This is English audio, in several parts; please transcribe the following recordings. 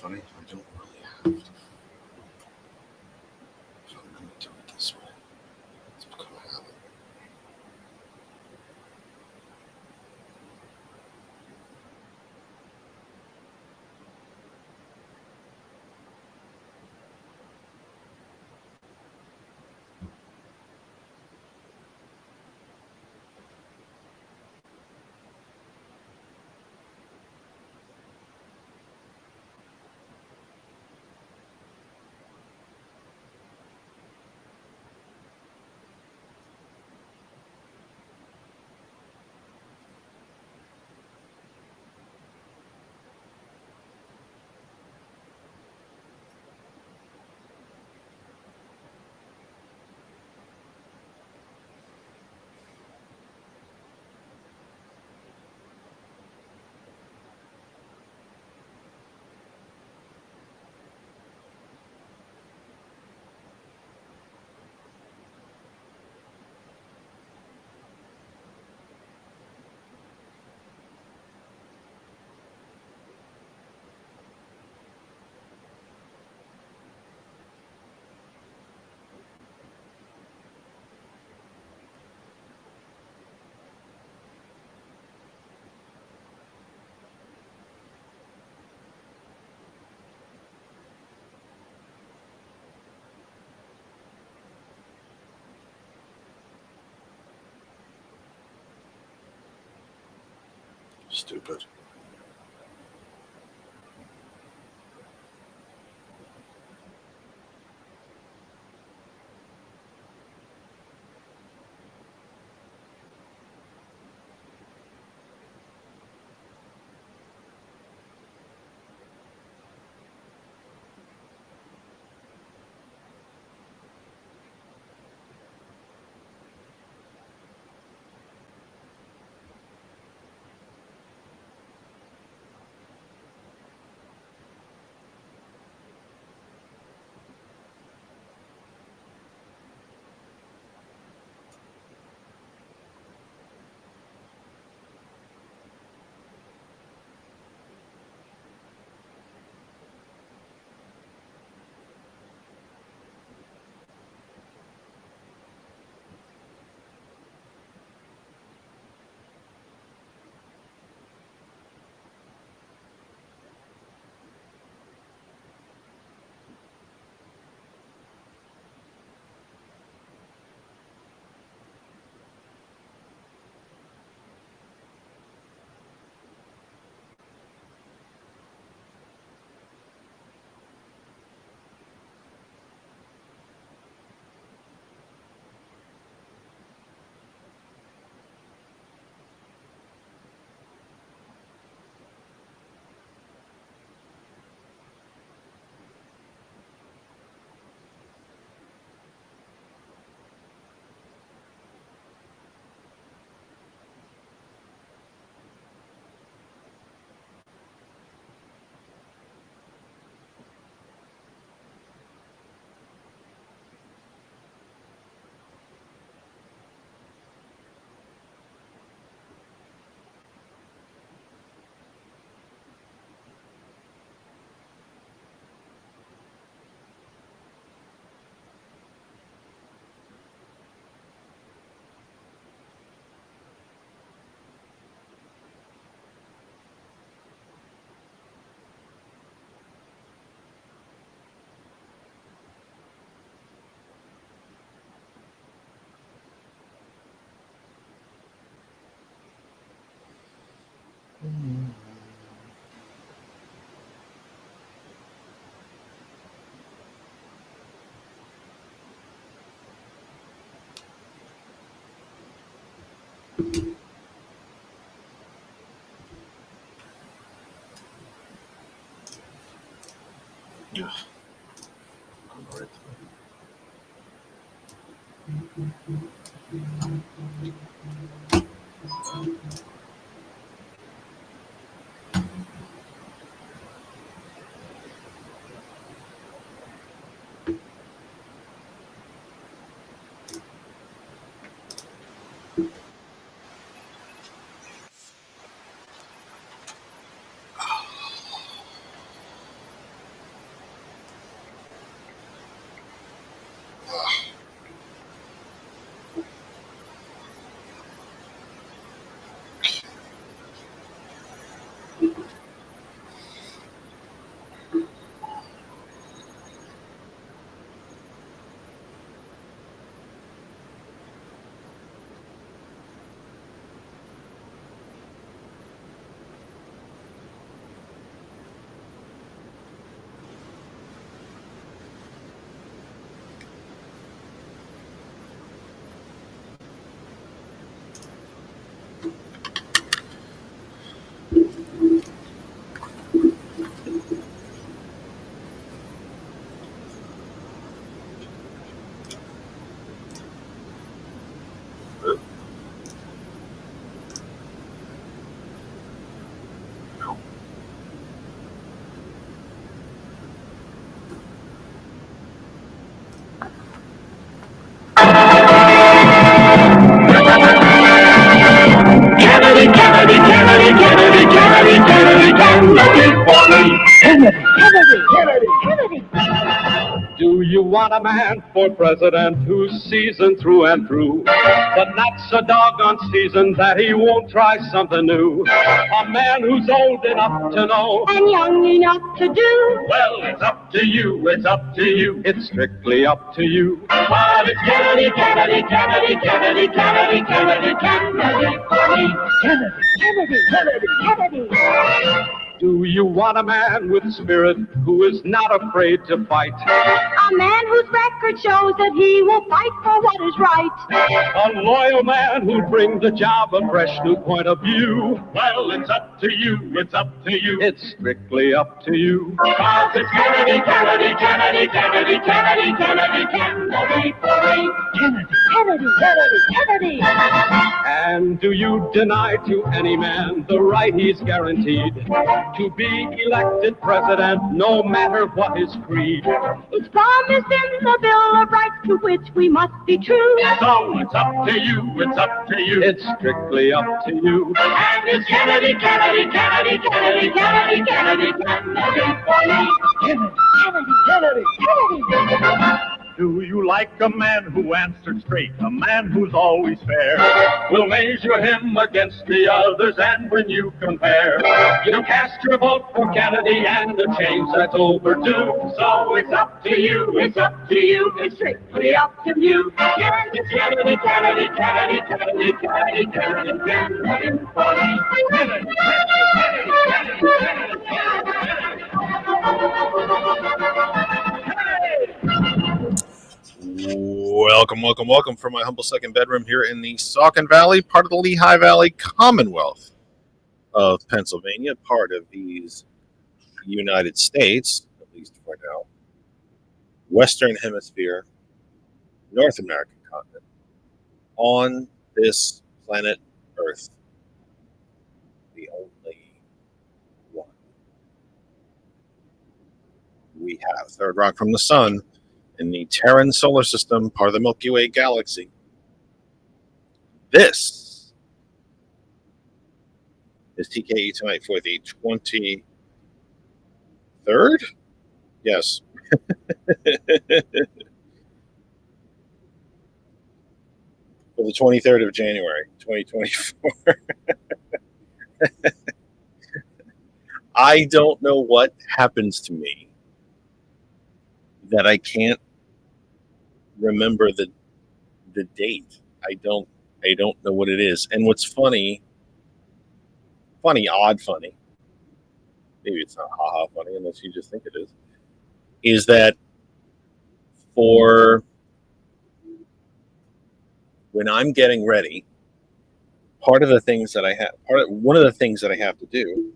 funny. I don't really have to. If I'm going to do it this way, it's become a habit. Stupid. Yeah. I'm all right. Kennedy, Kennedy, Kennedy, Kennedy. Do you want a man for president who's seasoned through and through, but not so doggone seasoned that he won't try something new? A man who's old enough to know And young enough to do. well, it's up to you, it's up to you, it's strictly up to you. But it's Kennedy, Kennedy, Kennedy, Kennedy, Kennedy, Kennedy, Kennedy for me. Kennedy, Kennedy, Kennedy, Kennedy. Do you want a man with spirit who is not afraid to fight? A man whose record shows that he will fight for what is right. A loyal man who'll bring the job a fresh new point of view? Well, it's up to you, it's up to you, it's strictly up to you. Cause it's Kennedy, Kennedy, Kennedy, Kennedy, Kennedy, Kennedy, Kennedy for me. Kennedy, Kennedy, Kennedy, Kennedy. And do you deny to any man the right he's guaranteed to be elected president, no matter what his creed? It's promised in the Bill of Rights to which we must be true. So it's up to you, it's up to you, it's strictly up to you. And it's Kennedy, Kennedy, Kennedy, Kennedy, Kennedy, Kennedy, Kennedy for me. Kennedy, Kennedy, Kennedy, Kennedy. Do you like a man who answered straight, a man who's always fair? We'll measure him against the others, and when you compare, you cast your vote for Kennedy and the change that's overdue. So it's up to you, it's up to you, it's strictly up to you. Kennedy, Kennedy, Kennedy, Kennedy, Kennedy, Kennedy, Kennedy, Kennedy for me. Kennedy, Kennedy, Kennedy, Kennedy, Kennedy, Welcome from my humble second bedroom here in the Saucon Valley, part of the Lehigh Valley Commonwealth of Pennsylvania, part of these United States, at least for now, Western Hemisphere, North American continent, on this planet Earth, the only one. We have third rock from the sun in the Terran solar system, part of the Milky Way galaxy. This is TKE tonight for the 23rd? Yes. For the 23rd of January, 2024. I don't know what happens to me that I can't remember the date. I don't know what it is. And what's funny, maybe it's not haha funny unless you just think it is that for when I'm getting ready, one of the things that I have to do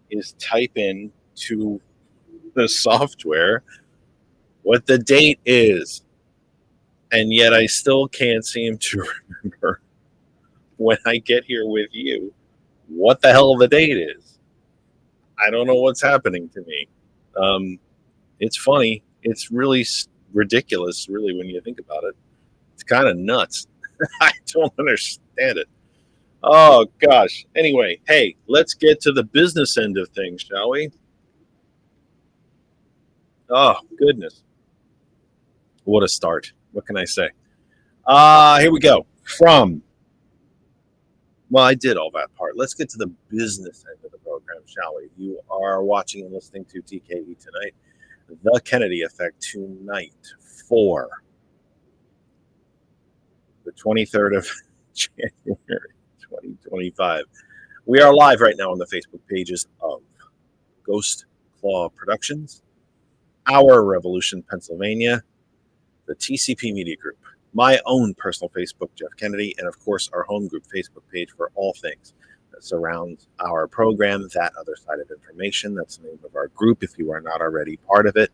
is type in to the software what the date is. And yet I still can't seem to remember when I get here with you what the hell the date is. I don't know what's happening to me. It's funny. It's really ridiculous, really, when you think about it. It's kind of nuts. I don't understand it. Oh, gosh. Anyway, hey, let's get to the business end of things, shall we? Oh, goodness. What a start. What can I say? Here we go. I did all that part. Let's get to the business end of the program, shall we? You are watching and listening to TKE tonight. The Kennedy Effect tonight for the 23rd of January, 2025. We are live right now on the Facebook pages of Ghost Claw Productions, Our Revolution Pennsylvania, the TCP Media Group, my own personal Facebook, Jeff Kennedy, and of course our home group Facebook page for all things that surrounds our program, That Other Side of Information. That's the name of our group. If you are not already part of it,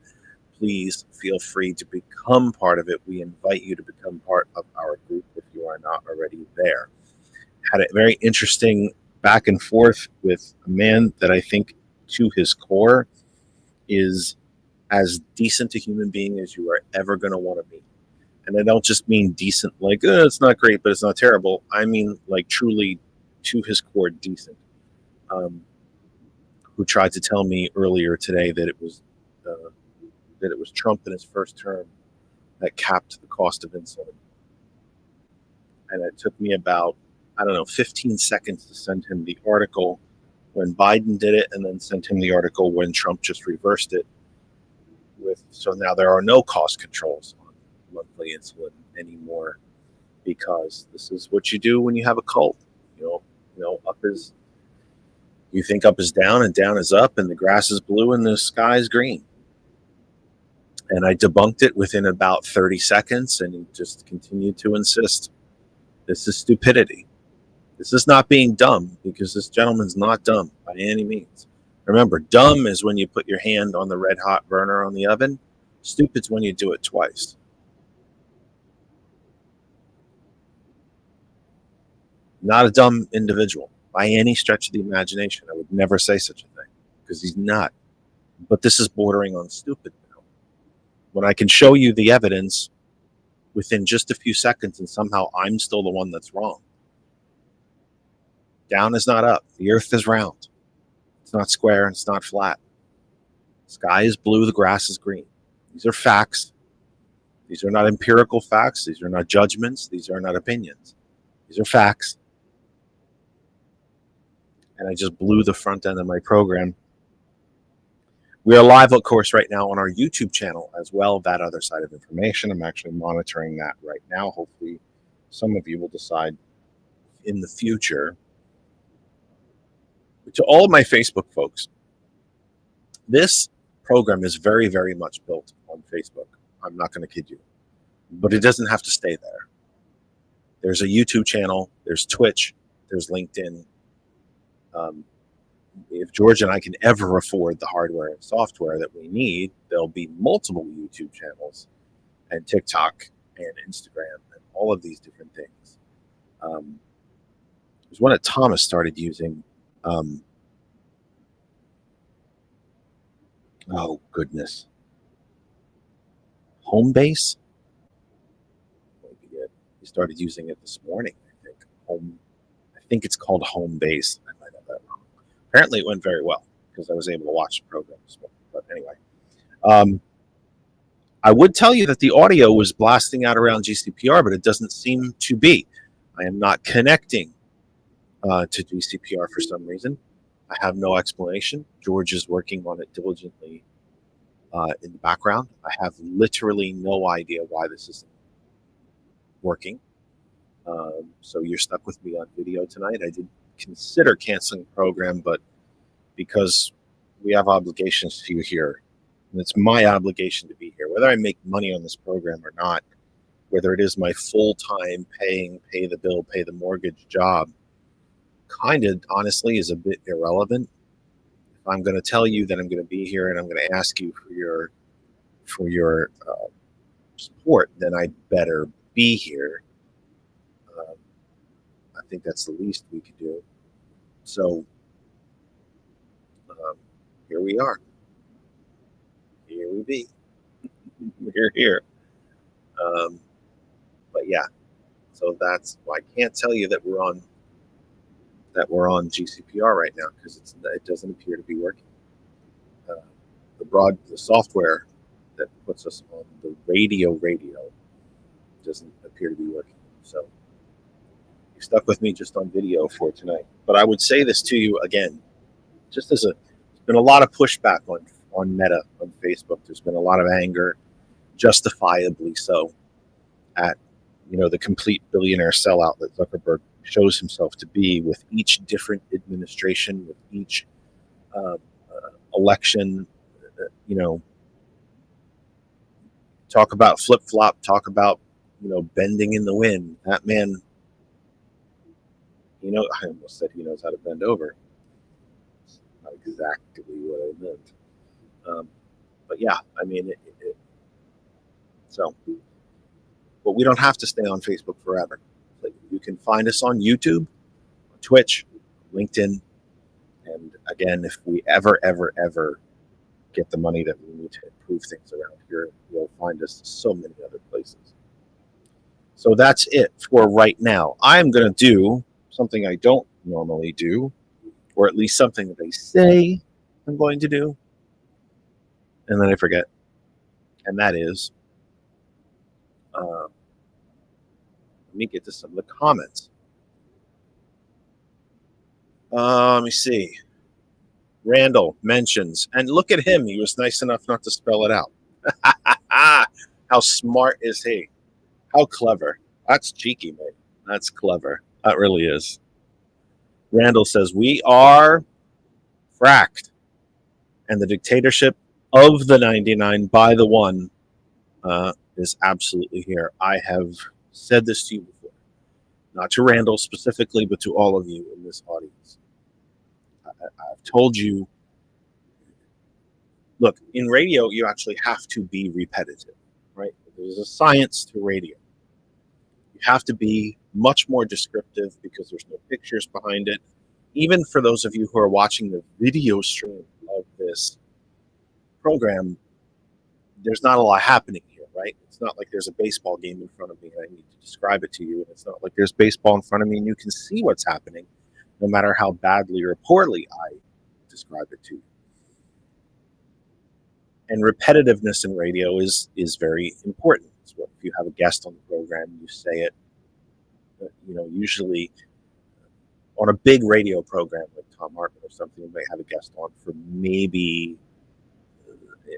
please feel free to become part of it. We invite you to become part of our group if you are not already there. Had a very interesting back and forth with a man that I think to his core is as decent a human being as you are ever going to want to be. And I don't just mean decent like, it's not great, but it's not terrible. I mean like truly to his core decent. who tried to tell me earlier today that it was Trump in his first term that capped the cost of insulin. And it took me about, 15 seconds to send him the article when Biden did it, and then sent him the article when Trump just reversed it. So now there are no cost controls on monthly insulin anymore, because this is what you do when you have a cult. You think up is down and down is up, and the grass is blue and the sky is green. And I debunked it within about 30 seconds and just continued to insist. This is stupidity. This is not being dumb, because this gentleman's not dumb by any means. Remember, dumb is when you put your hand on the red hot burner on the oven. Stupid's when you do it twice. Not a dumb individual by any stretch of the imagination. I would never say such a thing, because he's not. But this is bordering on stupid now. When I can show you the evidence within just a few seconds, and somehow I'm still the one that's wrong. Down is not up. The earth is round. It's not square and it's not flat. The sky is blue. The grass is green. These are facts. These are not empirical facts. These are not judgments. These are not opinions. These are facts. And I just blew the front end of my program. We are live, of course, right now on our YouTube channel as well, That Other Side of Information. I'm actually monitoring that right now. Hopefully some of you will decide in the future. To all of my Facebook folks, this program is very, very much built on Facebook. I'm not going to kid you. But it doesn't have to stay there. There's a YouTube channel. There's Twitch. There's LinkedIn. If George and I can ever afford the hardware and software that we need, there'll be multiple YouTube channels and TikTok and Instagram and all of these different things. There's one that Thomas started using. Oh, goodness. Homebase? He started using it this morning, I think. I think it's called Homebase. I might have that wrong. Apparently it went very well, because I was able to watch the program this morning. But anyway, I would tell you that the audio was blasting out around GCPR, but it doesn't seem to be. I am not connecting to GCPR for some reason. I have no explanation. George is working on it diligently in the background. I have literally no idea why this isn't working. So you're stuck with me on video tonight. I did consider canceling the program, but because we have obligations to you here, and it's my obligation to be here, whether I make money on this program or not, whether it is my full-time pay the bill, pay the mortgage job, kind of honestly is a bit irrelevant. If I'm going to tell you that I'm going to be here and I'm going to ask you for your support, then I better be here. I think that's the least we could do. So here we are. Here we be. We're here. But yeah, so that's why I can't tell you that we're on GCPR right now, because it doesn't appear to be working. The software that puts us on the radio doesn't appear to be working. So you stuck with me just on video for tonight. But I would say this to you again, just there's been a lot of pushback on Meta on Facebook. There's been a lot of anger, justifiably so, at the complete billionaire sellout that Zuckerberg shows himself to be with each different administration, with each election. Talk about flip-flop, talk about bending in the wind. That man, I almost said he knows how to bend over. It's not exactly what I meant. But yeah, I mean, but we don't have to stay on Facebook forever. Like, you can find us on YouTube, Twitch, LinkedIn, and again, if we ever get the money that we need to improve things around here, you'll find us so many other places. So that's it for right now. I'm going to do something I don't normally do, or at least something that they say I'm going to do, and then I forget. And that is, let me get to some of the comments. Let me see. Randall mentions, and look at him. He was nice enough not to spell it out. How smart is he? How clever. That's cheeky, man. That's clever. That really is. Randall says, we are fracked. And the dictatorship of the 99 by the one is absolutely here. I have said this to you before. Not to Randall specifically, but to all of you in this audience. I've told you, look, in radio, you actually have to be repetitive, right? There's a science to radio. You have to be much more descriptive because there's no pictures behind it. Even for those of you who are watching the video stream of this program, there's not a lot happening here, right? It's not like there's a baseball game in front of me and I need to describe it to you. And it's not like there's baseball in front of me and you can see what's happening, no matter how badly or poorly I describe it to you. And repetitiveness in radio is very important. So if you have a guest on the program, you say it, usually on a big radio program like Tom Hartman or something, you may have a guest on for maybe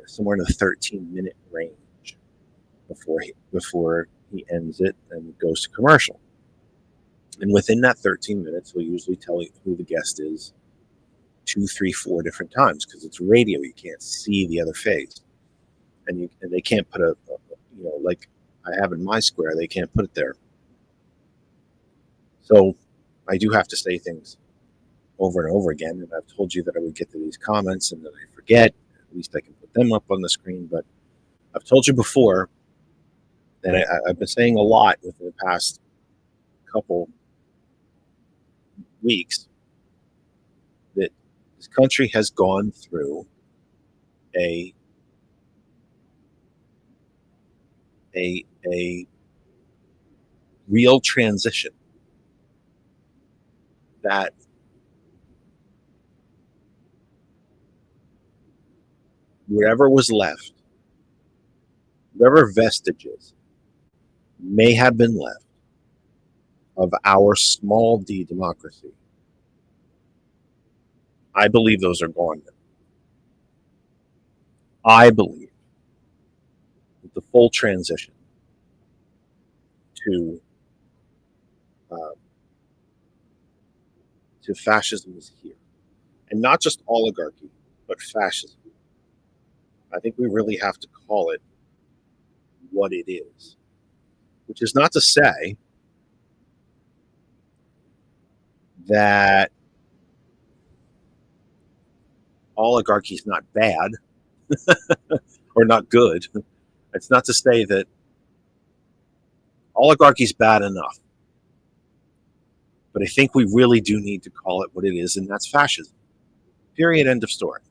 somewhere in the 13-minute range before he ends it and goes to commercial. And within that 13 minutes, he'll usually tell you who the guest is 2, 3, 4 different times because it's radio. You can't see the other face, and they can't put like I have in my square. They can't put it there. So I do have to say things over and over again. And I've told you that I would get to these comments and then I forget. At least I can put them up on the screen. But I've told you before, and I've been saying a lot within the past couple weeks, that this country has gone through a real transition that whatever was left, whatever vestiges may have been left of our small d democracy, I believe those are gone now. I believe that the full transition to fascism is here. And not just oligarchy, but fascism. I think we really have to call it what it is. Which is not to say that oligarchy is not bad or not good. It's not to say that oligarchy is bad enough. But I think we really do need to call it what it is, and that's fascism. Period. End of story.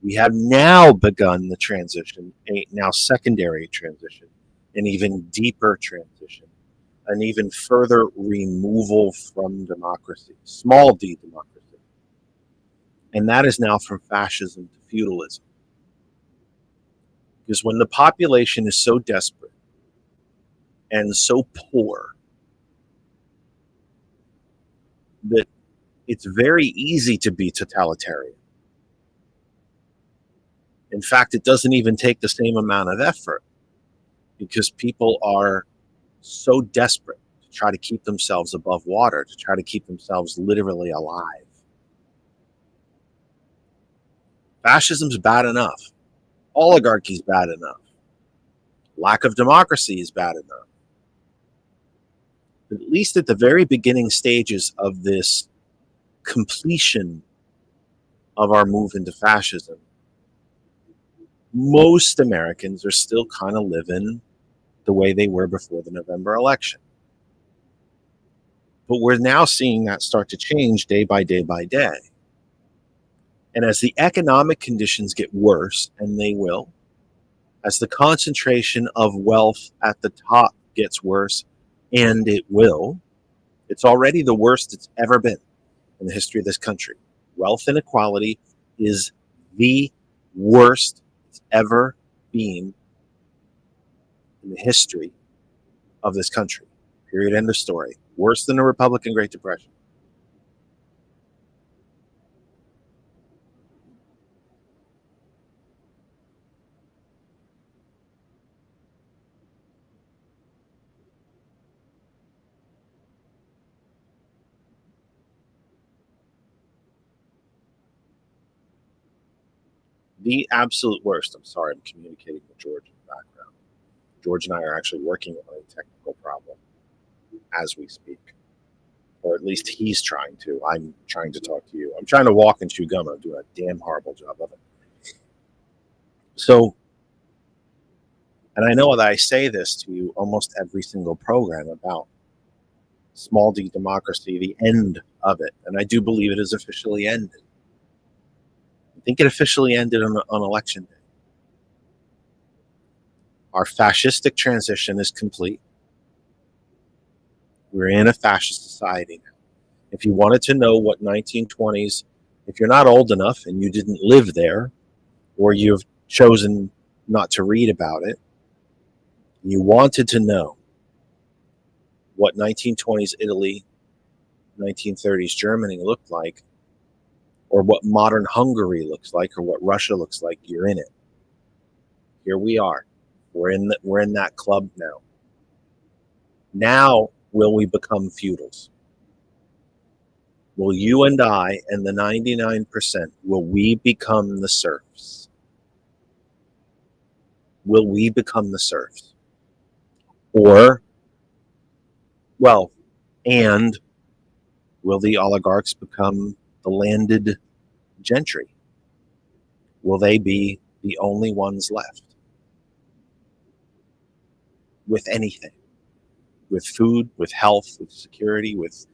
We have now begun the transition, a now secondary transition, an even deeper transition, an even further removal from democracy, small d democracy. And that is now from fascism to feudalism. Because when the population is so desperate and so poor that it's very easy to be totalitarian. In fact, it doesn't even take the same amount of effort because people are so desperate to try to keep themselves above water, to try to keep themselves literally alive. Fascism's bad enough. Oligarchy's bad enough. Lack of democracy is bad enough. But at least at the very beginning stages of this completion of our move into fascism, most Americans are still kind of living the way they were before the November election. But we're now seeing that start to change day by day by day. And as the economic conditions get worse, and they will, as the concentration of wealth at the top gets worse, and it will, it's already the worst it's ever been in the history of this country. Wealth inequality is the worst it's ever been in the history of this country. Period. End of story. Worse than the Republican Great Depression. The absolute worst. I'm sorry, I'm communicating with George in the background. George and I are actually working on a technical problem as we speak. Or at least he's trying to. I'm trying to talk to you. I'm trying to walk and chew gum. I'm doing a damn horrible job of it. So, and I know that I say this to you almost every single program about small d democracy, the end of it. And I do believe it is officially ended. I think it officially ended on election day. Our fascistic transition is complete. We're in a fascist society now. If you wanted to know what 1920s, if you're not old enough and you didn't live there, or you've chosen not to read about it, you wanted to know what 1920s Italy, 1930s Germany looked like, or what modern Hungary looks like, or what Russia looks like, you're in it. Here we are. We're in that club now. Now, will we become feudals? Will you and I and the 99%, will we become the serfs? Will we become the serfs? Or, well, and will the oligarchs become the landed gentry? Will they be the only ones left with anything? With food, with health, with security, with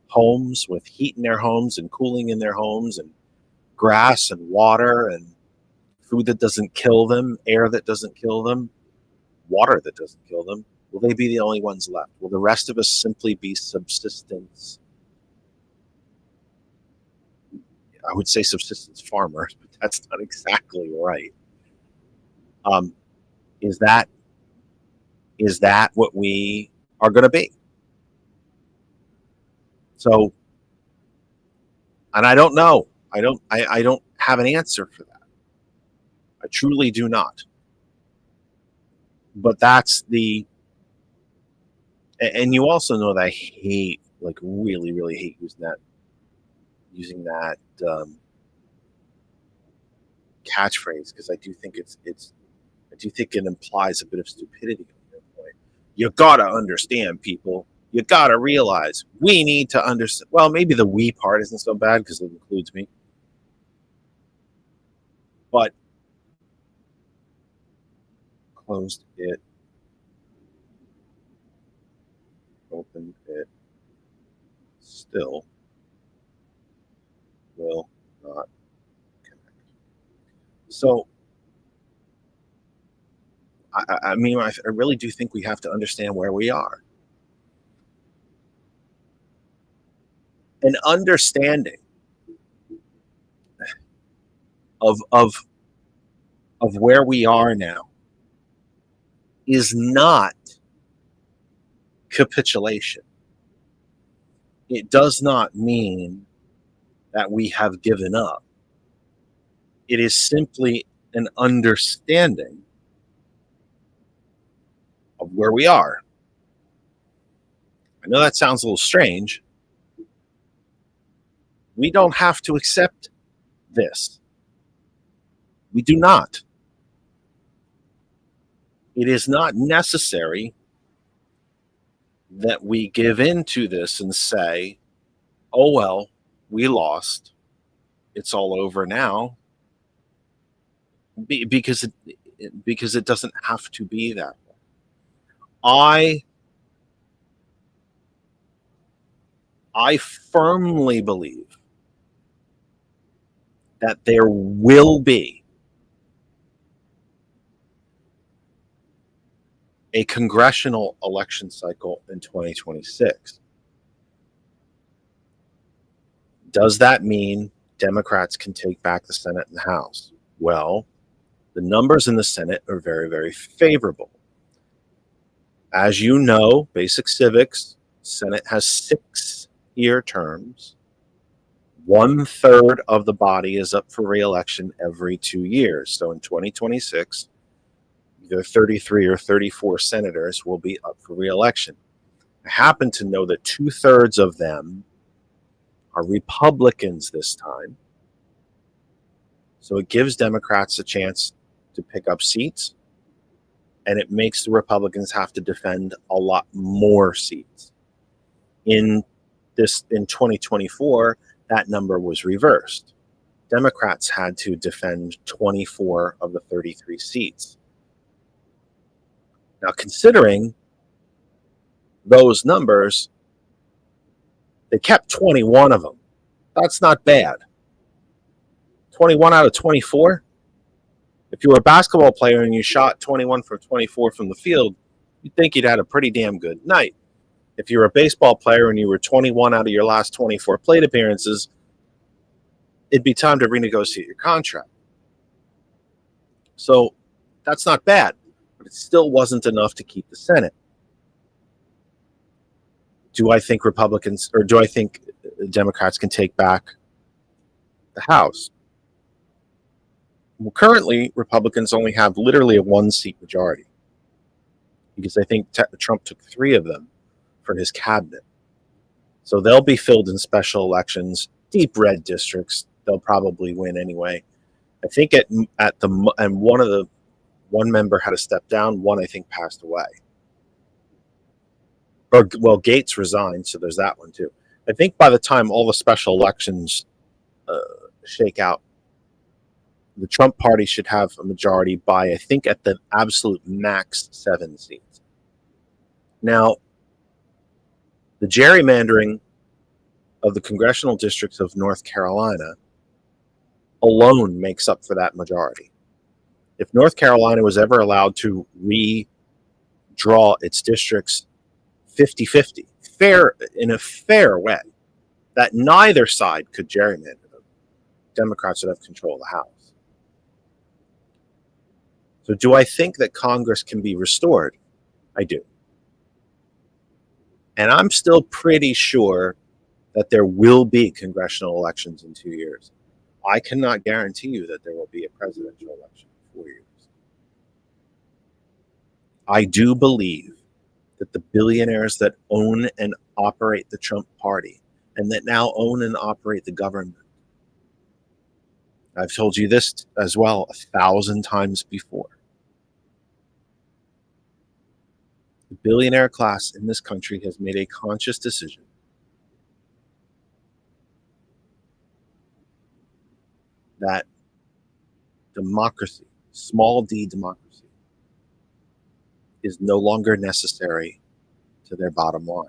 homes, with heat in their homes and cooling in their homes, and grass and water and food that doesn't kill them, air that doesn't kill them, water that doesn't kill them? Will they be the only ones left? Will the rest of us simply be subsistence? I would say subsistence farmers, but that's not exactly right. Is that what we are going to be? So, and I don't know. I don't have an answer for that. I truly do not. But that's and you also know that I hate, like really, really hate using that catchphrase, because I do think I do think it implies a bit of stupidity on your point. You gotta understand, people. You gotta realize we need to understand. Well, maybe the we part isn't so bad because it includes me. But closed it, opened it, still will not connect. So, I mean, I really do think we have to understand where we are. An understanding of where we are now is not capitulation. It does not mean that we have given up. It is simply an understanding of where we are. I know that sounds a little strange. We don't have to accept this. We do not. It is not necessary that we give in to this and say, oh, well, we lost. It's all over now. Because it doesn't have to be that way. I firmly believe that there will be a congressional election cycle in 2026. Does that mean Democrats can take back the Senate and the House. Well, the numbers in the Senate are very, very favorable. As you know, basic civics, Senate has 6-year terms. 1/3 of the body is up for re-election every 2 years. So in 2026, either 33 or 34 senators will be up for re-election. I happen to know that 2/3 of them are Republicans this time. So it gives Democrats a chance to pick up seats, and it makes the Republicans have to defend a lot more seats. In 2024, that number was reversed. Democrats had to defend 24 of the 33 seats. Now, considering those numbers, they kept 21 of them. That's not bad. 21 out of 24? If you were a basketball player and you shot 21 for 24 from the field, you'd think you'd had a pretty damn good night. If you were a baseball player and you were 21 out of your last 24 plate appearances, it'd be time to renegotiate your contract. So that's not bad, but it still wasn't enough to keep the Senate. Do I think Democrats can take back the House? Well, currently, Republicans only have literally a 1-seat majority because I think Trump took 3 of them for his cabinet. So they'll be filled in special elections, deep red districts. They'll probably win anyway. I think one member had to step down. One, I think, passed away. Well, Gates resigned, so there's that one too. I think by the time all the special elections shake out, the Trump party should have a majority by, I think, at the absolute max 7 seats. Now, the gerrymandering of the congressional districts of North Carolina alone makes up for that majority. If North Carolina was ever allowed to redraw its districts 50-50, in a fair way, that neither side could gerrymander them, Democrats would have control of the House. So do I think that Congress can be restored? I do. And I'm still pretty sure that there will be congressional elections in 2 years. I cannot guarantee you that there will be a presidential election in 4 years. I do believe that the billionaires that own and operate the Trump party and that now own and operate the government, I've told you this as well 1,000 times before. The billionaire class in this country has made a conscious decision that democracy, small d democracy, is no longer necessary to their bottom line.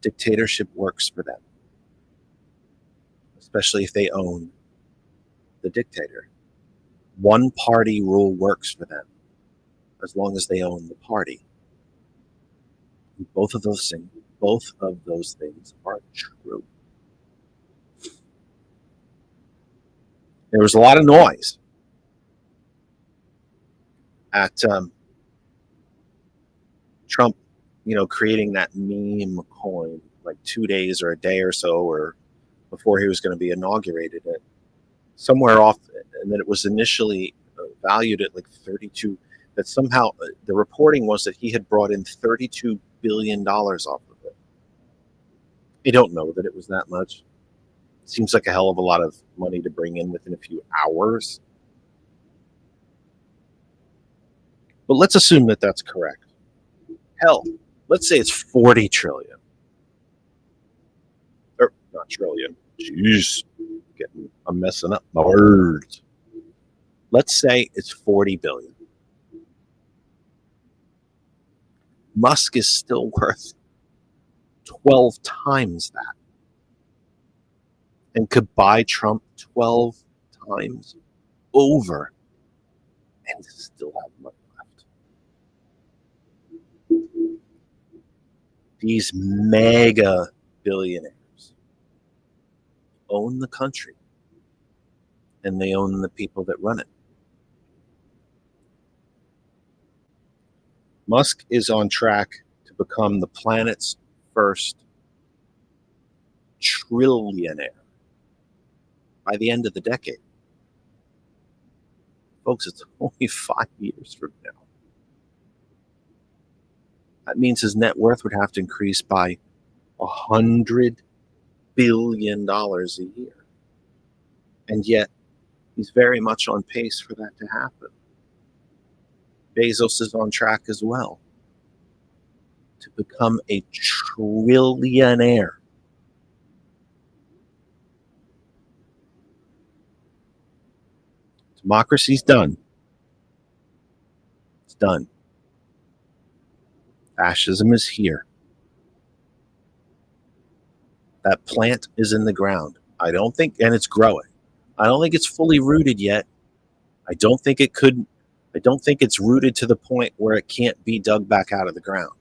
Dictatorship works for them, especially if they own the dictator. One party rule works for them as long as they own the party. Both of those things are true. There was a lot of noise at Trump, creating that meme coin like 2 days or a day or so, or before he was going to be inaugurated, somewhere off, and that it was initially valued at like 32. That somehow the reporting was that he had brought in $32 billion off of it. I don't know that it was that much. Seems like a hell of a lot of money to bring in within a few hours. But let's assume that that's correct. Hell, let's say it's 40 trillion. Or not trillion. Jeez, I'm messing up my words. Let's say it's 40 billion. Musk is still worth 12 times that and could buy Trump 12 times over and still have money left. These mega billionaires own the country, and they own the people that run it. Musk is on track to become the planet's first trillionaire by the end of the decade. Folks, it's only 5 years from now. That means his net worth would have to increase by $100 billion a year. And yet, he's very much on pace for that to happen. Bezos is on track as well to become a trillionaire. Democracy's done. It's done. Fascism is here. That plant is in the ground. I don't think, and it's growing. I don't think it's fully rooted yet. I don't think it's rooted to the point where it can't be dug back out of the ground.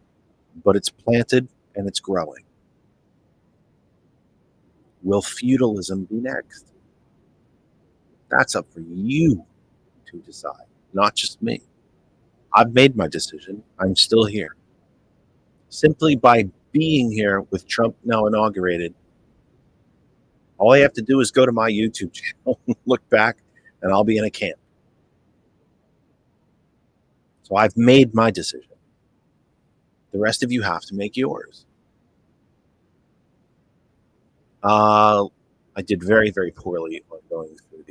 But it's planted and it's growing. Will feudalism be next? That's up for you to decide, not just me. I've made my decision. I'm still here. Simply by being here with Trump now inaugurated, all I have to do is go to my YouTube channel and look back, and I'll be in a camp. So I've made my decision. The rest of you have to make yours. I did very, very poorly on going through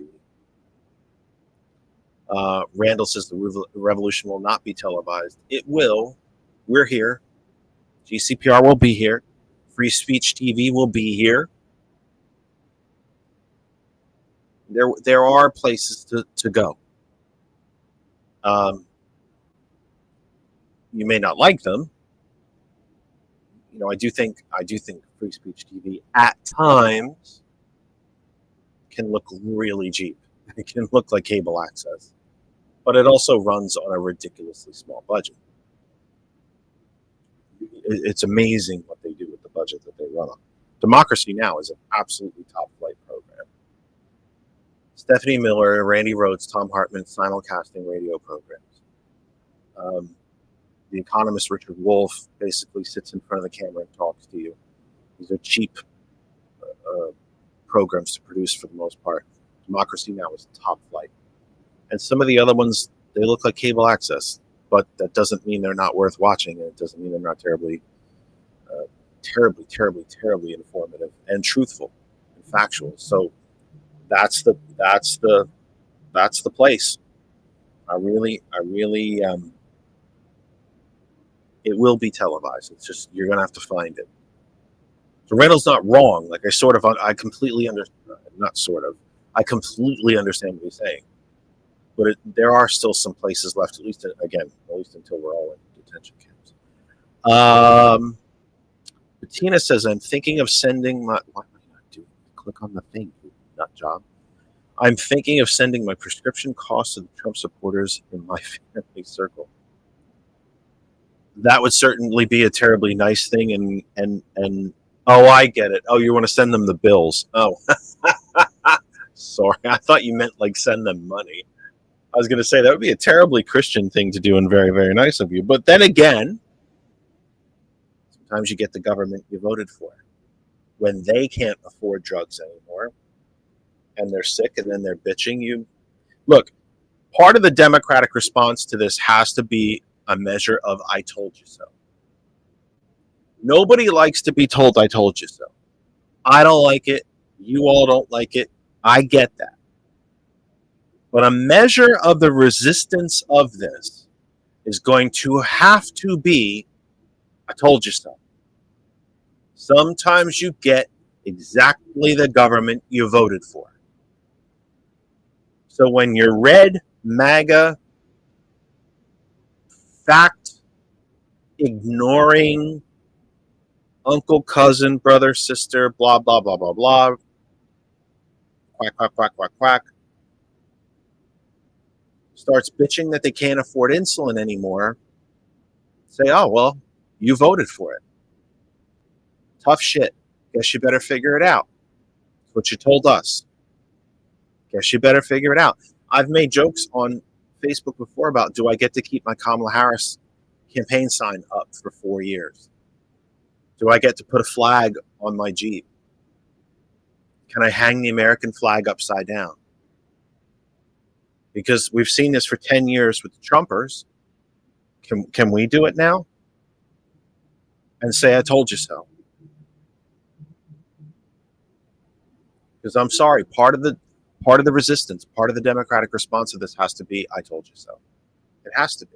the Randall says the revolution will not be televised. It will. We're here. GCPR will be here. Free Speech TV will be here. There are places to go. You may not like them. You know, I do think Free Speech TV at times can look really cheap. It can look like cable access, but it also runs on a ridiculously small budget. It's amazing what they do with the budget that they run on. Democracy Now! Is an absolutely top-flight program. Stephanie Miller, Randy Rhodes, Tom Hartman simulcasting radio programs. The economist Richard Wolff basically sits in front of the camera and talks to you. These are cheap programs to produce for the most part. Democracy Now! Is top flight. And some of the other ones, they look like cable access, but that doesn't mean they're not worth watching, and it doesn't mean they're not terribly informative and truthful and factual. So that's the place. I really it will be televised. It's just, you're going to have to find it. So Randall's not wrong. Like, I completely understand what he's saying. But there are still some places left, at least until we're all in detention camps. Bettina says, I'm thinking of sending my, why am I not doing it? Click on the thing, you nut job. I'm thinking of sending my prescription costs to the Trump supporters in my family circle. That would certainly be a terribly nice thing. And oh, I get it. Oh, you want to send them the bills. Oh, sorry. I thought you meant like send them money. I was going to say that would be a terribly Christian thing to do and very, very nice of you. But then again, sometimes you get the government you voted for. When they can't afford drugs anymore and they're sick and then they're bitching, you look, part of the Democratic response to this has to be a measure of I told you so. Nobody likes to be told I told you so. I don't like it. You all don't like it. I get that. But a measure of the resistance of this is going to have to be I told you so. Sometimes you get exactly the government you voted for. So when your red MAGA fact ignoring uncle, cousin, brother, sister, blah, blah, blah, blah, blah, quack, quack, quack, quack, quack, starts bitching that they can't afford insulin anymore, say, oh, well, you voted for it. Tough shit. Guess you better figure it out. That's what you told us. Guess you better figure it out. I've made jokes on Facebook before about, do I get to keep my Kamala Harris campaign sign up for 4 years? Do I get to put a flag on my Jeep? Can I hang the American flag upside down? Because we've seen this for 10 years with the Trumpers. Can we do it now? And say, I told you so. Because I'm sorry, part of the resistance, part of the Democratic response to this has to be, I told you so. It has to be.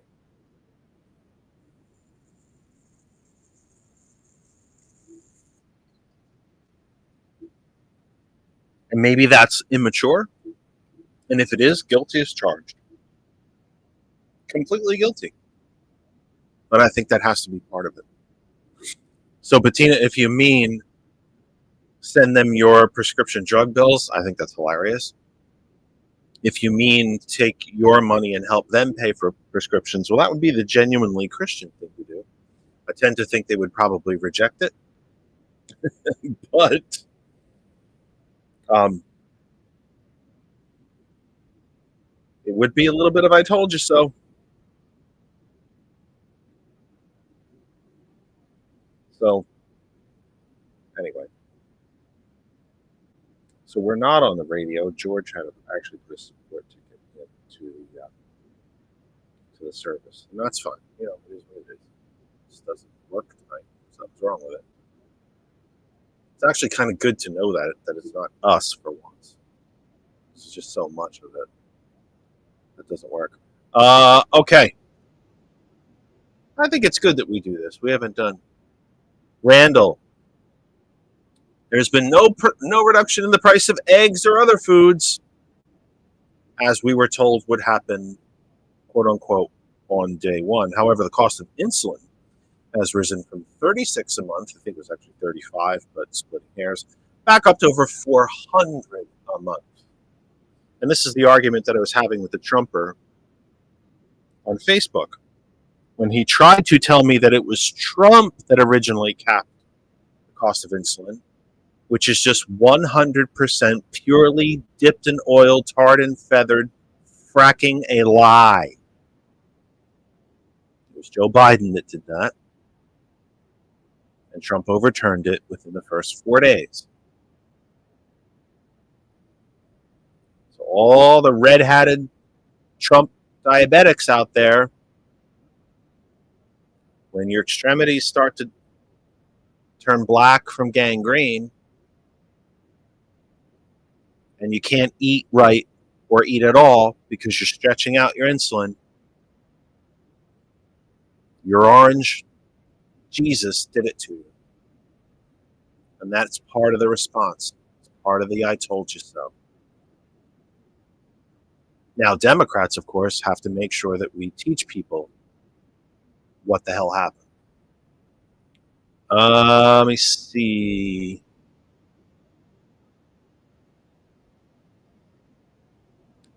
And maybe that's immature. And if it is, guilty as charged. Completely guilty. But I think that has to be part of it. So, Bettina, if you mean send them your prescription drug bills, I think that's hilarious. If you mean take your money and help them pay for prescriptions, well, that would be the genuinely Christian thing to do. I tend to think they would probably reject it. But it would be a little bit of I told you so. So, anyway. So we're not on the radio. George had to actually put a support ticket into the service. And that's fine. You know, it is what it is. It just doesn't work tonight. Something's wrong with it. It's actually kind of good to know that it's not us for once. There's just so much of it that doesn't work. Okay. I think it's good that we do this. We haven't done. Randall. There's been no reduction in the price of eggs or other foods, as we were told would happen, quote unquote, on day one. However, the cost of insulin has risen from $36 a month, I think it was actually $35, but splitting hairs, back up to over $400 a month. And this is the argument that I was having with the Trumper on Facebook when he tried to tell me that it was Trump that originally capped the cost of insulin, which is just 100% purely dipped in oil, tarred and feathered, fracking a lie. It was Joe Biden that did that. And Trump overturned it within the first 4 days. So all the red-hatted Trump diabetics out there, when your extremities start to turn black from gangrene, and you can't eat right or eat at all because you're stretching out your insulin, your orange Jesus did it to you. And that's part of the response. It's part of the I told you so. Now, Democrats, of course, have to make sure that we teach people what the hell happened. Let me see.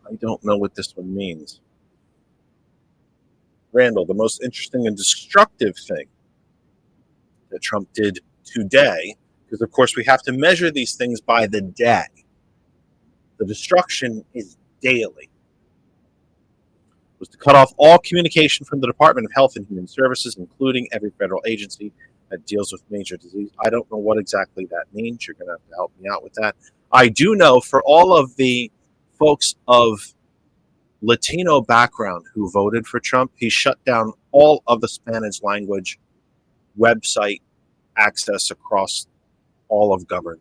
I don't know what this one means. Randall, the most interesting and destructive thing that Trump did today, because of course we have to measure these things by the day. The destruction is daily. Was to cut off all communication from the Department of Health and Human Services, including every federal agency that deals with major disease. I don't know what exactly that means. You're going to have to help me out with that. I do know for all of the folks of Latino background who voted for Trump, he shut down all of the Spanish language website access across all of government.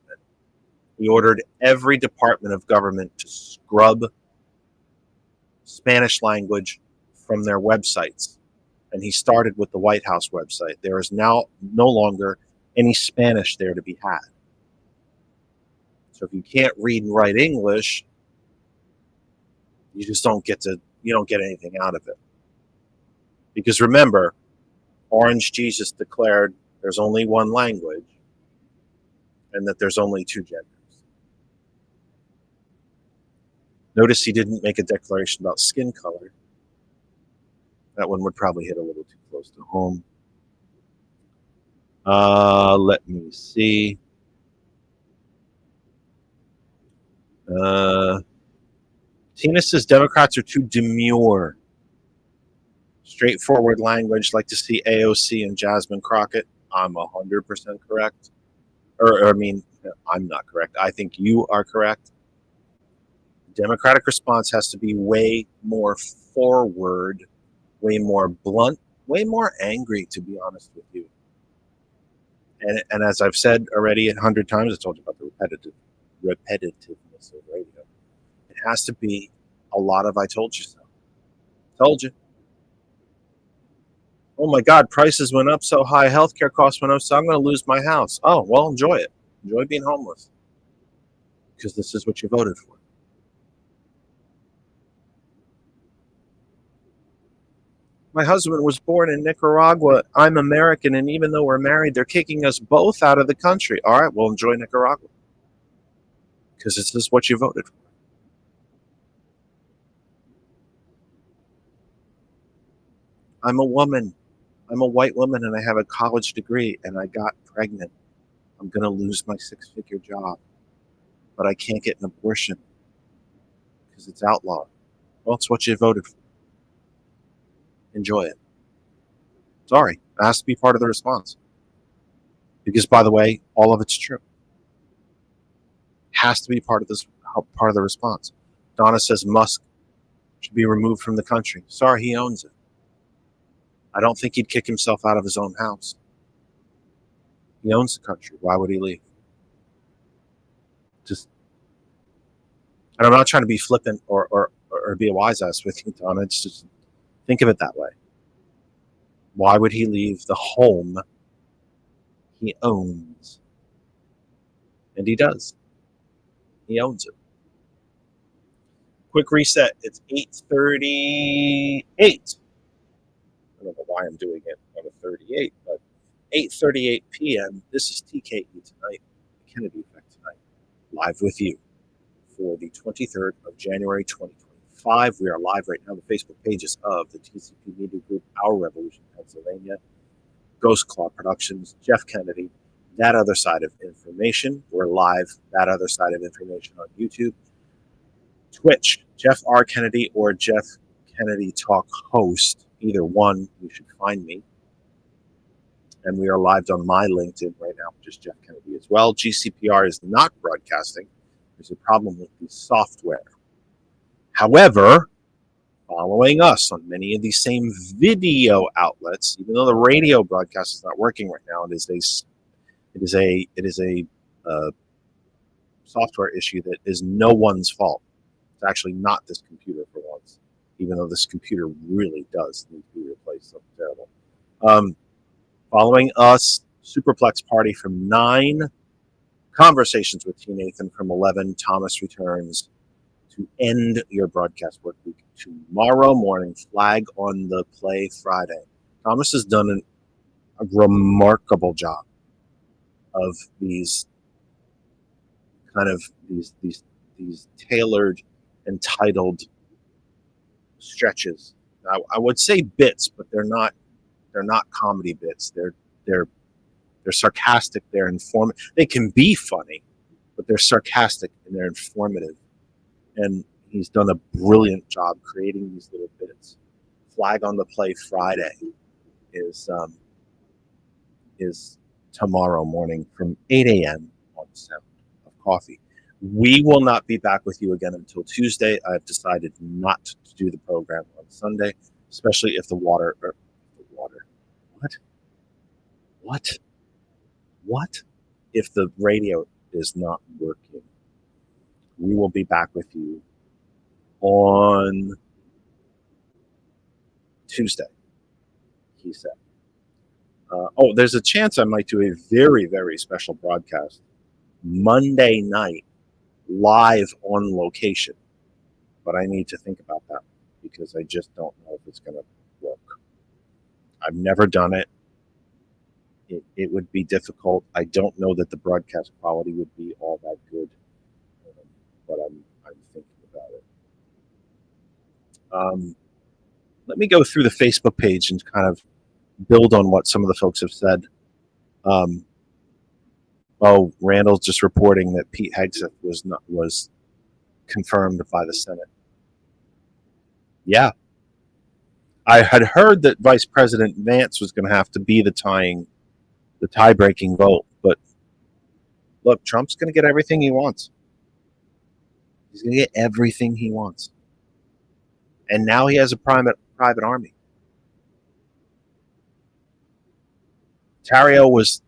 He ordered every department of government to scrub Spanish language from their websites. And he started with the White House website. There is now no longer any Spanish there to be had. So if you can't read and write English, you just don't get anything out of it. Because remember, Orange Jesus declared there's only one language and that there's only two genders. Notice he didn't make a declaration about skin color. That one would probably hit a little too close to home. Let me see. Tina says Democrats are too demure. Straightforward language, like to see AOC and Jasmine Crockett. I'm 100% correct. I mean, I'm not correct. I think you are correct. Democratic response has to be way more forward, way more blunt, way more angry, to be honest with you. And as I've said already 100 times, I told you about the repetitiveness of radio. It has to be a lot of "I told you so." Told you. Oh my God, prices went up so high, healthcare costs went up, so I'm going to lose my house. Oh, well, enjoy it. Enjoy being homeless. Because this is what you voted for. My husband was born in Nicaragua. I'm American, and even though we're married, they're kicking us both out of the country. All right, well, enjoy Nicaragua. Because this is what you voted for. I'm a woman. I'm a white woman, and I have a college degree, and I got pregnant. I'm going to lose my six-figure job, but I can't get an abortion because it's outlawed. Well, it's what you voted for. Enjoy it. Sorry, it has to be part of the response. Because, by the way, all of it's true. It has to be part of the response. Donna says Musk should be removed from the country. Sorry, he owns it. I don't think he'd kick himself out of his own house. He owns the country. Why would he leave? And I'm not trying to be flippant or be a wise ass with you, Donna. It's just think of it that way. Why would he leave the home he owns? And he does. He owns it. Quick reset. It's 8:38. I don't know why I'm doing it on a 38, but 8:38 p.m. This is TKE Tonight, the Kennedy Effect Tonight, live with you for the 23rd of January, 2025. We are live right now on the Facebook pages of the TCP Media Group, Our Revolution, Pennsylvania, Ghost Claw Productions, Jeff Kennedy, That Other Side of Information. We're live, That Other Side of Information on YouTube. Twitch, Jeff R. Kennedy or Jeff Kennedy Talk Host. Either one, you should find me. And we are live on my LinkedIn right now, which is Jeff Kennedy as well. GCPR is not broadcasting. There's a problem with the software. However, following us on many of these same video outlets, even though the radio broadcast is not working right now, it is a software issue that is no one's fault. It's actually not this computer for once, even though this computer really does need to be replaced. Something terrible. Following us, Superplex Party from 9, Conversations with T. Nathan from 11, Thomas returns to end your broadcast work week tomorrow morning, Flag on the Play Friday. Thomas has done a remarkable job of these tailored, entitled stretches. I would say bits, but they're not comedy bits. They're sarcastic. They're informative. They can be funny, but they're sarcastic and they're informative. And he's done a brilliant job creating these little bits. Flag on the Play Friday is tomorrow morning from 8 a.m. on Sound of Coffee. We will not be back with you again until Tuesday. I've decided not to do the program on Sunday, especially if the water. What? If the radio is not working? We will be back with you on Tuesday, he said. There's a chance I might do a very, very special broadcast Monday night, live on location. But I need to think about that because I just don't know if it's going to work. I've never done it. It would be difficult. I don't know that the broadcast quality would be all that good, but I'm thinking about it. Let me go through the Facebook page and kind of build on what some of the folks have said. Oh, Randall's just reporting that Pete Hegseth was confirmed by the Senate. Yeah. I had heard that Vice President Vance was going to have to be the tie-breaking vote, but look, Trump's going to get everything he wants. He's going to get everything he wants. And now he has a private army. Tarrio was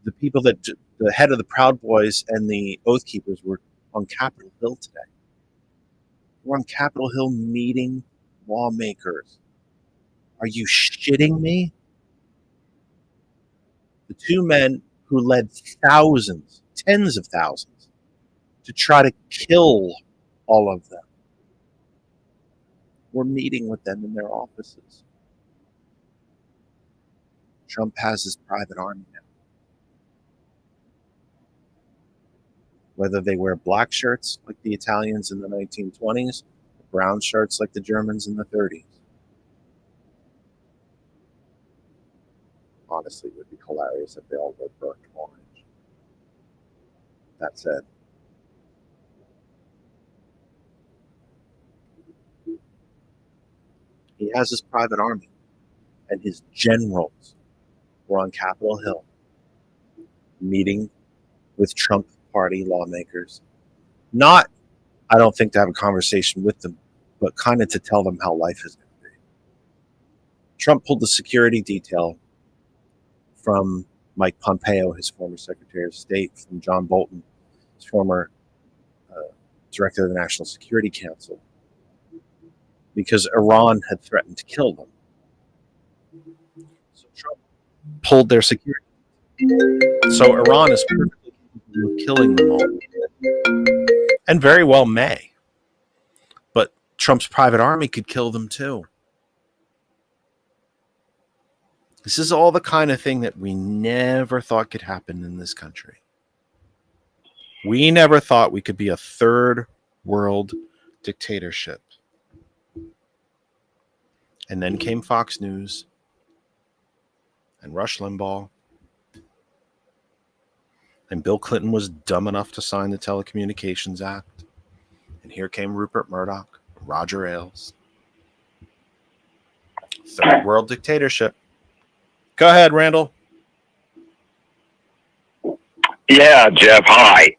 the people that the head of the Proud Boys and the Oath Keepers were on Capitol Hill today. We're on Capitol Hill meeting lawmakers. Are you shitting me? The two men who led thousands, tens of thousands, to try to kill all of them. We're meeting with them in their offices. Trump has his private army now. Whether they wear black shirts like the Italians in the 1920s, or brown shirts like the Germans in the 30s. Honestly, it would be hilarious if they all were burnt orange. That said, he has his private army, and his generals were on Capitol Hill meeting with Trump party lawmakers. Not, I don't think, to have a conversation with them, but kind of to tell them how life is going to be. Trump pulled the security detail from Mike Pompeo, his former Secretary of State, from John Bolton, his former Director of the National Security Council, because Iran had threatened to kill them. So Trump pulled their security. So Iran is perfectly capable of killing them all. And very well may. But Trump's private army could kill them too. This is all the kind of thing that we never thought could happen in this country. We never thought we could be a third world dictatorship. And then came Fox News and Rush Limbaugh. And Bill Clinton was dumb enough to sign the Telecommunications Act. And here came Rupert Murdoch, Roger Ailes. Third world dictatorship. Go ahead, Randall. Yeah, Jeff, hi.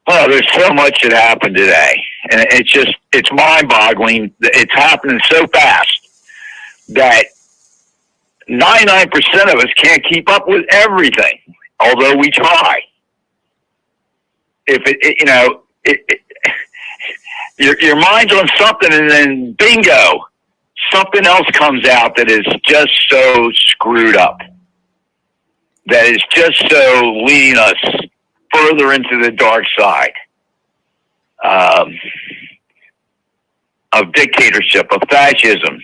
There's so much that happened today. And it's mind-boggling. It's happening so fast that 99% of us can't keep up with everything, although we try. If your mind's on something and then bingo, something else comes out that is just so screwed up, that is just so leading us further into the dark side of dictatorship, of fascism,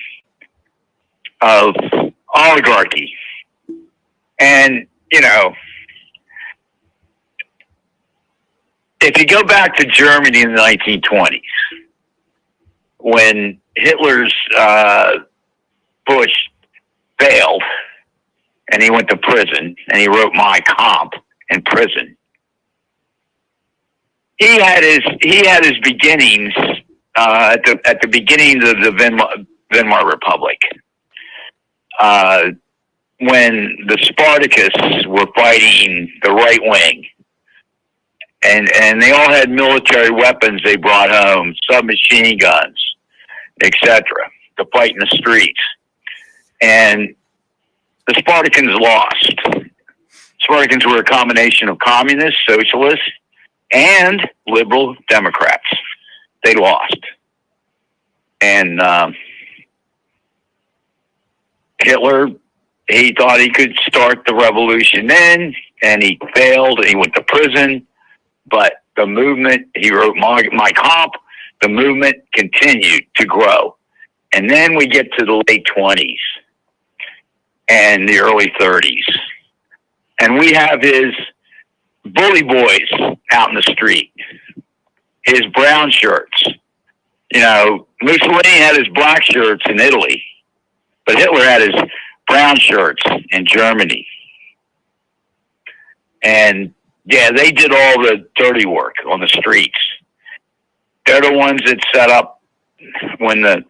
of oligarchy. And, if you go back to Germany in the 1920s, when Hitler's Bush failed and he went to prison and he wrote Mein Kampf in prison, he had his beginnings at the beginning of the Weimar Republic, when the Spartacists were fighting the right wing. And they all had military weapons they brought home, submachine guns, etc., to fight in the streets. And the Spartans lost. Spartans were a combination of communists, socialists, and liberal Democrats. They lost. And Hitler, he thought he could start the revolution then, and he failed, and he went to prison. But the movement, he wrote Mein Kampf, the movement continued to grow. And then we get to the late 20s and the early 30s. And we have his bully boys out in the street, his brown shirts. Mussolini had his black shirts in Italy, but Hitler had his brown shirts in Germany. And yeah, they did all the dirty work on the streets. They're the ones that set up when the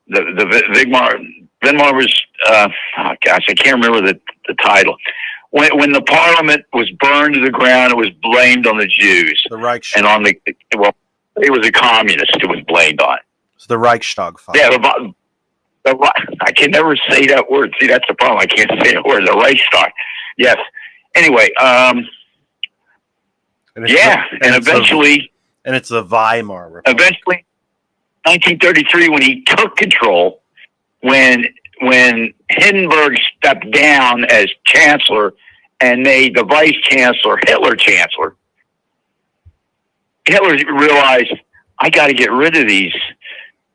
Weimar was, oh gosh, I can't remember the title. When the parliament was burned to the ground, it was blamed on the Jews. The Reichstag. And on it was a communist it was blamed on. It's the Reichstag fire. Yeah, I can never say that word. See, that's the problem. I can't say that word. The Reichstag. Yes. Anyway, and eventually... And it's the Weimar Republic. Eventually, 1933, when he took control, when Hindenburg stepped down as chancellor and made the vice chancellor Hitler chancellor, Hitler realized, I got to get rid of these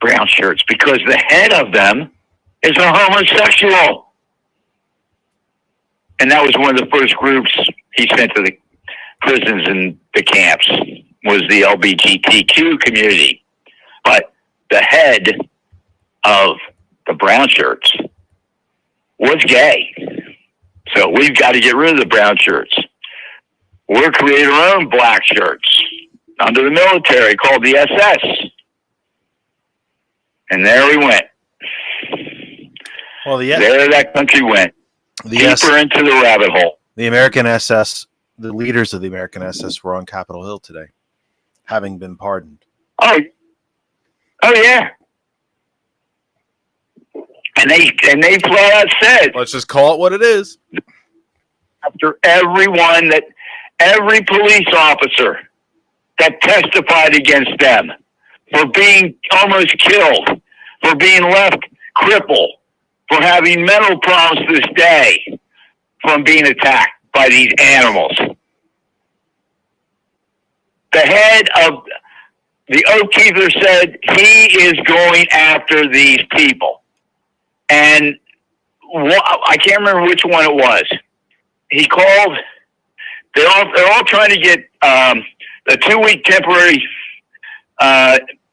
brown shirts because the head of them is a homosexual. And that was one of the first groups he sent to the prisons and the camps, was the LGBTQ community. But the head of the brown shirts was gay. So we've got to get rid of the brown shirts. We're creating our own black shirts under the military called the SS. And there we went. Well, there that country went. Deeper into the rabbit hole. The American SS, the leaders of the American SS were on Capitol Hill today, having been pardoned. Oh yeah. And they flat out said, let's just call it what it is. After every police officer that testified against them for being almost killed, for being left crippled, for having mental problems to this day from being attacked by these animals. The head of the Oath Keeper said he is going after these people. And I can't remember which one it was. He called, they're all trying to get a 2-week temporary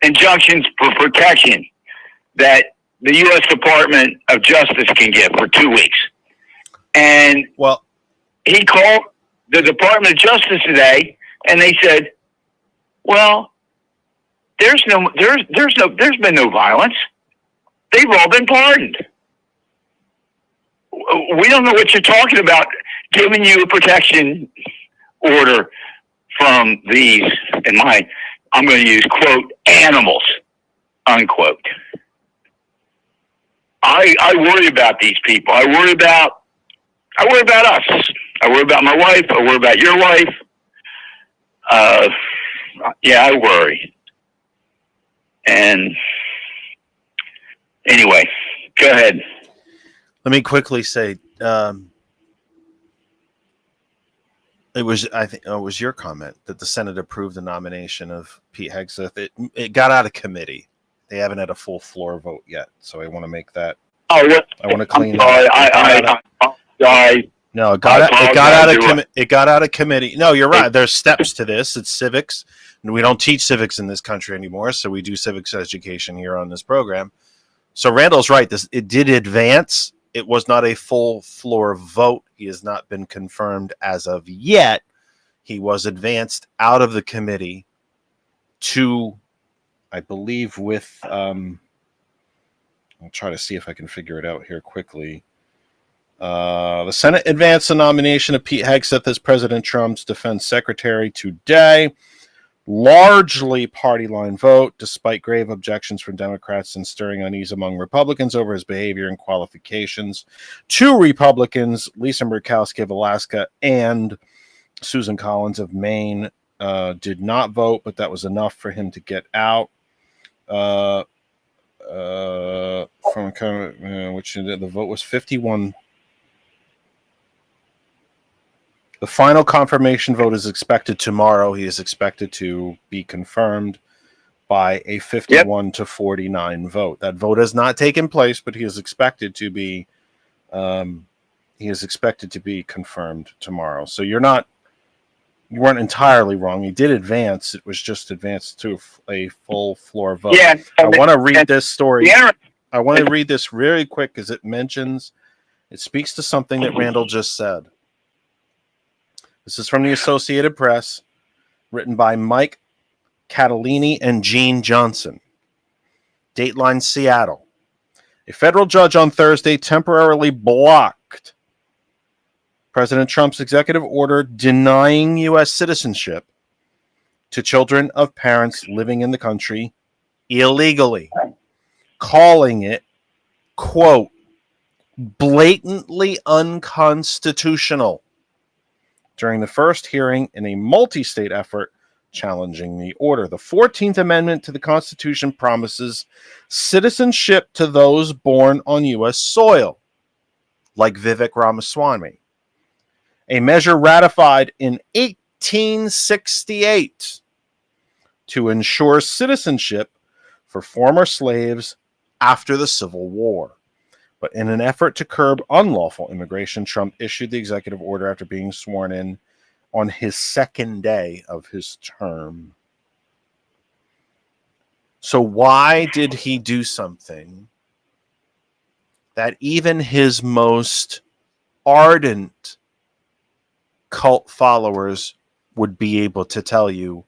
injunctions for protection that the U.S. Department of Justice can give for 2 weeks. And he called the Department of Justice today, and they said, well, there's been no violence. They've all been pardoned. We don't know what you're talking about, giving you a protection order from these, I'm going to use, quote, animals, unquote. I worry about these people. I worry about us. I worry about my wife. I worry about your wife. Yeah, I worry. And anyway, go ahead. Let me quickly say, it was your comment that the Senate approved the nomination of Pete Hegseth. It got out of committee. They haven't had a full floor vote yet, so I want to make that. Oh, what? I want to clean that. No, it got out of committee. No, you're right. There's steps to this. It's civics, and we don't teach civics in this country anymore, so we do civics education here on this program. So Randall's right. It did advance. It was not a full floor vote. He has not been confirmed as of yet. He was advanced out of the committee to, I believe, with I'll try to see if I can figure it out here quickly. The Senate advanced the nomination of Pete Hegseth as President Trump's defense secretary today. Largely party line vote, despite grave objections from Democrats and stirring unease among Republicans over his behavior and qualifications. 2 Republicans, Lisa Murkowski of Alaska and Susan Collins of Maine, did not vote, but that was enough for him to get out. The vote was 51. The final confirmation vote is expected tomorrow. He is expected to be confirmed by a 51 to 49 vote. That vote has not taken place, but he is expected to be confirmed tomorrow. So you weren't entirely wrong. He did advance. It was just advanced to a full floor vote. Yeah, I want to read this story. I want to read this really quick because it mentions It speaks to something that Randall just said. This is from the Associated Press, written by Mike Catalini and Gene Johnson. Dateline Seattle. A federal judge on Thursday temporarily blocked President Trump's executive order denying U.S. citizenship to children of parents living in the country illegally, calling it, quote, blatantly unconstitutional during the first hearing in a multi-state effort challenging the order. The 14th Amendment to the Constitution promises citizenship to those born on U.S. soil, like Vivek Ramaswamy, a measure ratified in 1868 to ensure citizenship for former slaves after the Civil War. But in an effort to curb unlawful immigration, Trump issued the executive order after being sworn in on his second day of his term. So why did he do something that even his most ardent cult followers would be able to tell you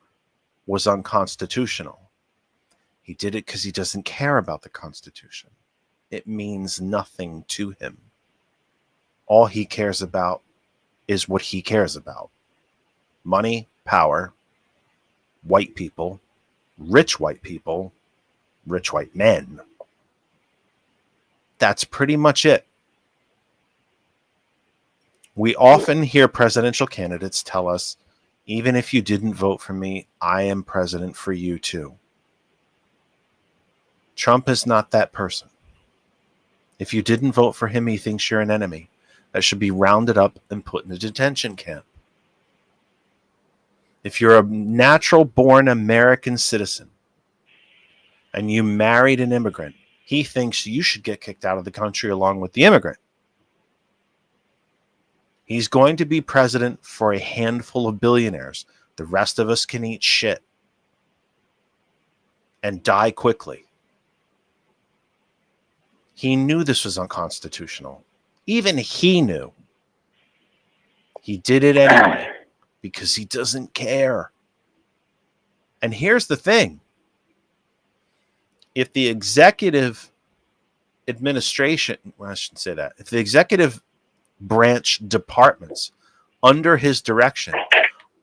was unconstitutional? He did it because he doesn't care about the Constitution. It means nothing to him. All he cares about is what he cares about. Money, power, white people, rich white men. That's pretty much it. We often hear presidential candidates tell us, even if you didn't vote for me, I am president for you too. Trump is not that person. If you didn't vote for him, he thinks you're an enemy that should be rounded up and put in a detention camp. If you're a natural-born American citizen and you married an immigrant, he thinks you should get kicked out of the country along with the immigrant. He's going to be president for a handful of billionaires. The rest of us can eat shit and die quickly. He knew this was unconstitutional. Even he knew. He did it anyway because he doesn't care. And here's the thing. If the executive administration, well, I shouldn't say that. If the executive branch departments under his direction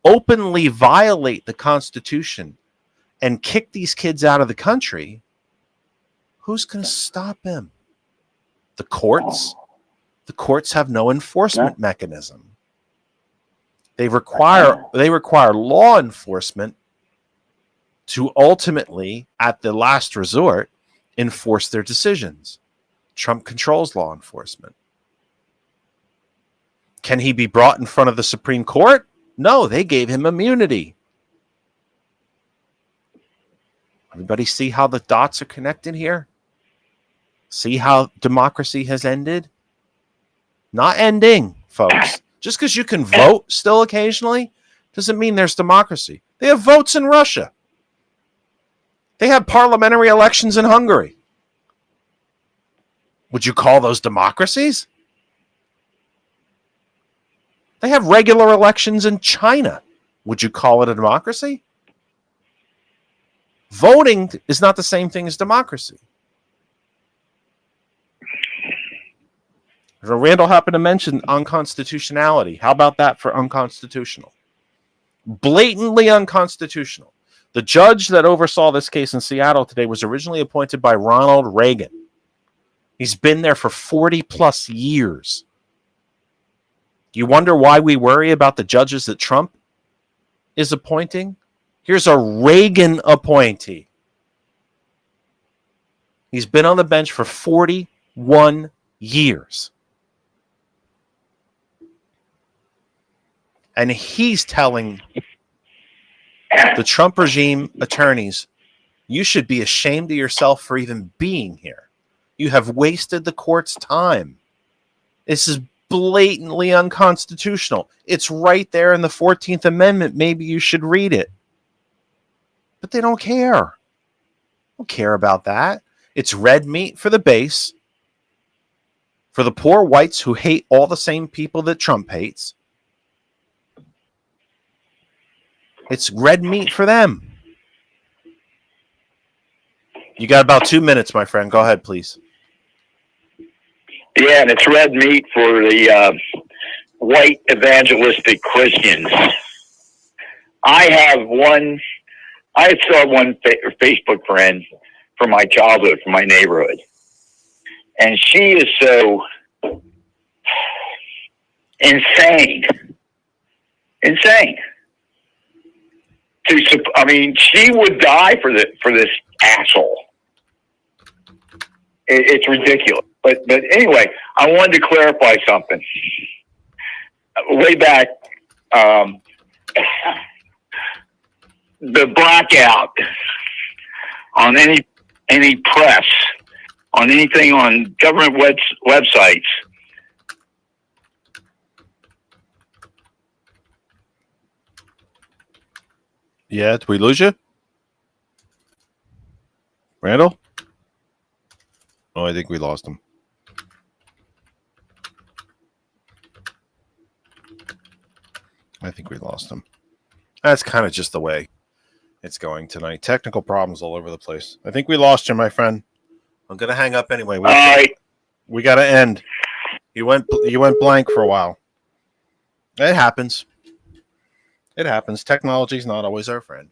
openly violate the Constitution and kick these kids out of the country, who's going to stop him? The courts? The courts have no enforcement mechanism. They require law enforcement to ultimately, at the last resort, enforce their decisions. Trump controls law enforcement. Can he be brought in front of the Supreme Court? No, they gave him immunity. Everybody see how the dots are connected here? See how democracy has ended? Not ending, folks. Just because you can vote still occasionally doesn't mean there's democracy. They have votes in Russia. They have parliamentary elections in Hungary. Would you call those democracies? They have regular elections in China. Would you call it a democracy? Voting is not the same thing as democracy. Randall happened to mention unconstitutionality. How about that for unconstitutional? Blatantly unconstitutional. The judge that oversaw this case in Seattle today was originally appointed by Ronald Reagan. He's been there for 40 plus years. You wonder why we worry about the judges that Trump is appointing? Here's a Reagan appointee. He's been on the bench for 41 years. And he's telling the Trump regime attorneys, you should be ashamed of yourself for even being here. You have wasted the court's time. This is blatantly unconstitutional. It's right there in the 14th Amendment. Maybe you should read it. But they don't care. They don't care about that. It's red meat for the base. For the poor whites who hate all the same people that Trump hates, it's red meat for them. You got about 2 minutes, my friend. Go ahead, please. Yeah, and it's red meat for the white evangelistic Christians. I still have one Facebook friend from my childhood, from my neighborhood. And she is so insane. She would die for this asshole. It's ridiculous. But anyway, I wanted to clarify something. Way back, the blackout on any press, on anything on government websites. Yeah, did we lose you? Randall? Oh, I think we lost him. That's kind of just the way it's going tonight. Technical problems all over the place. I think we lost you, my friend. I'm going to hang up anyway. All right. We got to end. You went blank for a while. It happens. Technology's not always our friend.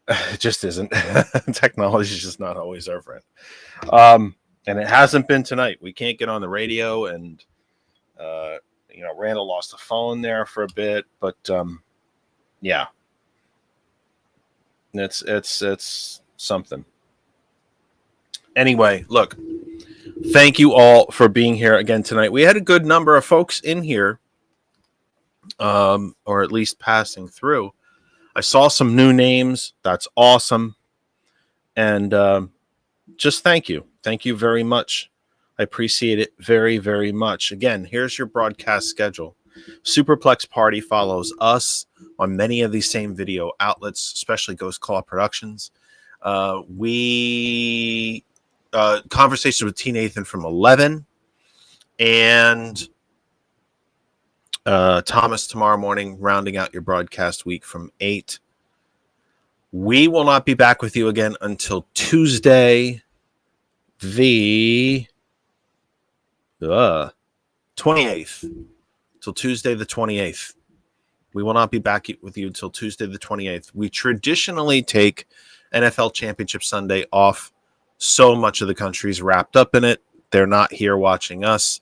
It just isn't. Technology is just not always our friend. And it hasn't been tonight. We can't get on the radio, and Randall lost the phone there for a bit, but yeah, it's something. Anyway, look, thank you all for being here again tonight. We had a good number of folks in here, or at least passing through. I saw some new names. That's awesome. And just thank you. Thank you very much. I appreciate it very, very much. Again, here's your broadcast schedule. Superplex Party follows us on many of these same video outlets, especially Ghost Claw Productions. We Conversations with T. Nathan from 11, and Thomas tomorrow morning, rounding out your broadcast week from 8. We will not be back with you again until Tuesday, the 28th. Till Tuesday the 28th. We will not be back with you until Tuesday the 28th. We traditionally take NFL Championship Sunday off. So much of the country's wrapped up in it. They're not here watching us.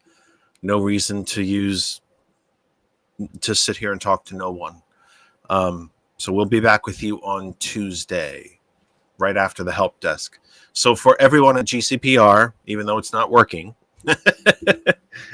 No reason to sit here and talk to no one. So we'll be back with you on Tuesday, right after the help desk. So for everyone at GCPR, even though it's not working,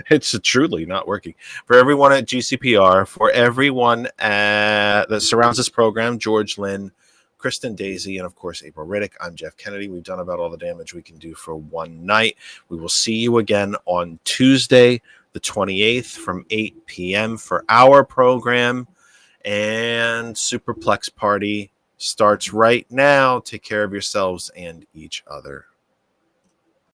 it's truly not working. For everyone at GCPR, for everyone that surrounds this program, George Lynn, Kristen Daisy, and of course April Riddick, I'm Jeff Kennedy. We've done about all the damage we can do for one night. We will see you again on Tuesday, the 28th from 8 p.m. for our program. And Superplex Party starts right now. Take care of yourselves and each other.